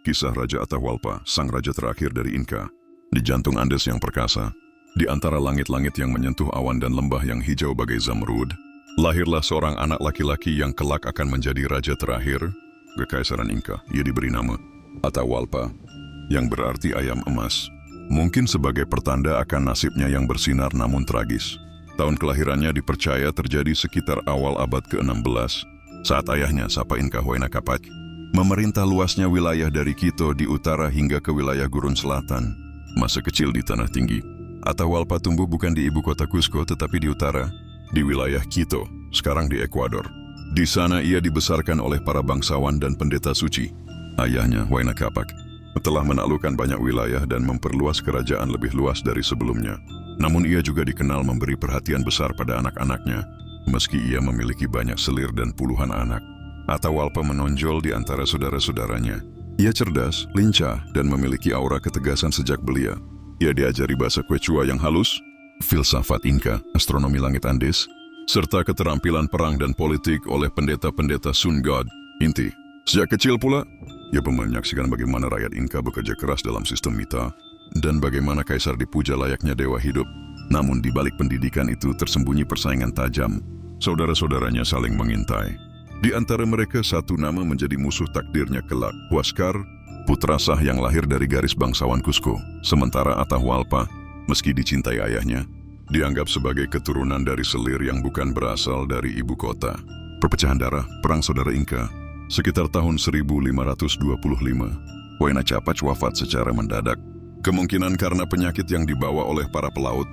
kisah Raja Atahualpa, sang raja terakhir dari Inka. Di jantung Andes yang perkasa, di antara langit-langit yang menyentuh awan dan lembah yang hijau bagai zamrud, lahirlah seorang anak laki-laki yang kelak akan menjadi raja terakhir Kekaisaran Inka. Ia diberi nama Atahualpa, yang berarti ayam emas. Mungkin sebagai pertanda akan nasibnya yang bersinar namun tragis. Tahun kelahirannya dipercaya terjadi sekitar awal abad ke-16, saat ayahnya Sapa Inka Huayna Capac memerintah luasnya wilayah dari Quito di utara hingga ke wilayah gurun selatan. Masa kecil di Tanah Tinggi, Atahualpa tumbuh bukan di ibu kota Cusco tetapi di utara, di wilayah Quito, sekarang di Ekuador. Di sana ia dibesarkan oleh para bangsawan dan pendeta suci. Ayahnya, Huayna Capac, telah menaklukkan banyak wilayah dan memperluas kerajaan lebih luas dari sebelumnya. Namun ia juga dikenal memberi perhatian besar pada anak-anaknya, meski ia memiliki banyak selir dan puluhan anak. Atahualpa menonjol di antara saudara-saudaranya. Ia cerdas, lincah, dan memiliki aura ketegasan sejak belia. Ia diajari bahasa Quechua yang halus, filsafat Inka, astronomi langit Andes, serta keterampilan perang dan politik oleh pendeta-pendeta Sun God, Inti. Sejak kecil pula, ia menyaksikan bagaimana rakyat Inka bekerja keras dalam sistem mita, dan bagaimana kaisar dipuja layaknya dewa hidup. Namun di balik pendidikan itu tersembunyi persaingan tajam. Saudara-saudaranya saling mengintai. Di antara mereka satu nama menjadi musuh takdirnya kelak, Huascar, putra sah yang lahir dari garis bangsawan Cusco. Sementara Atahualpa, meski dicintai ayahnya, dianggap sebagai keturunan dari selir yang bukan berasal dari ibu kota. Perpecahan darah, perang saudara Inka, sekitar tahun 1525, Huayna Capac wafat secara mendadak. Kemungkinan karena penyakit yang dibawa oleh para pelaut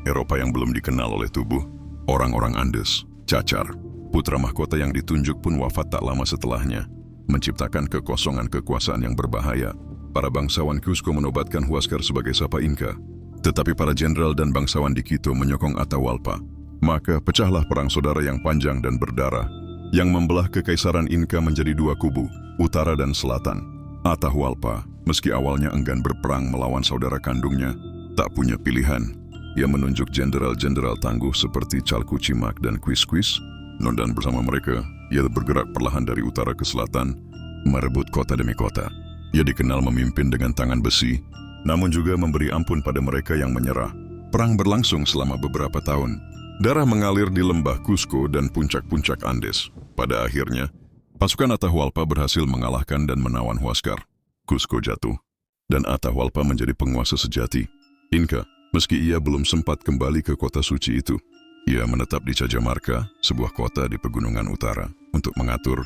Eropa yang belum dikenal oleh tubuh orang-orang Andes, cacar. Putra mahkota yang ditunjuk pun wafat tak lama setelahnya, menciptakan kekosongan kekuasaan yang berbahaya. Para bangsawan Cusco menobatkan Huascar sebagai Sapa Inka, tetapi para jenderal dan bangsawan di Quito menyokong Atahualpa. Maka pecahlah perang saudara yang panjang dan berdarah, yang membelah Kekaisaran Inka menjadi dua kubu, utara dan selatan. Atahualpa, meski awalnya enggan berperang melawan saudara kandungnya, tak punya pilihan. Ia menunjuk jenderal-jenderal tangguh seperti Chalcuchimac dan Quisquis, dan bersama mereka, ia bergerak perlahan dari utara ke selatan, merebut kota demi kota. Ia dikenal memimpin dengan tangan besi, namun juga memberi ampun pada mereka yang menyerah. Perang berlangsung selama beberapa tahun. Darah mengalir di lembah Cusco dan puncak-puncak Andes. Pada akhirnya, pasukan Atahualpa berhasil mengalahkan dan menawan Huascar. Cusco jatuh, dan Atahualpa menjadi penguasa sejati Inka, meski ia belum sempat kembali ke kota suci itu. Ia menetap di Cajamarca, sebuah kota di pegunungan utara, untuk mengatur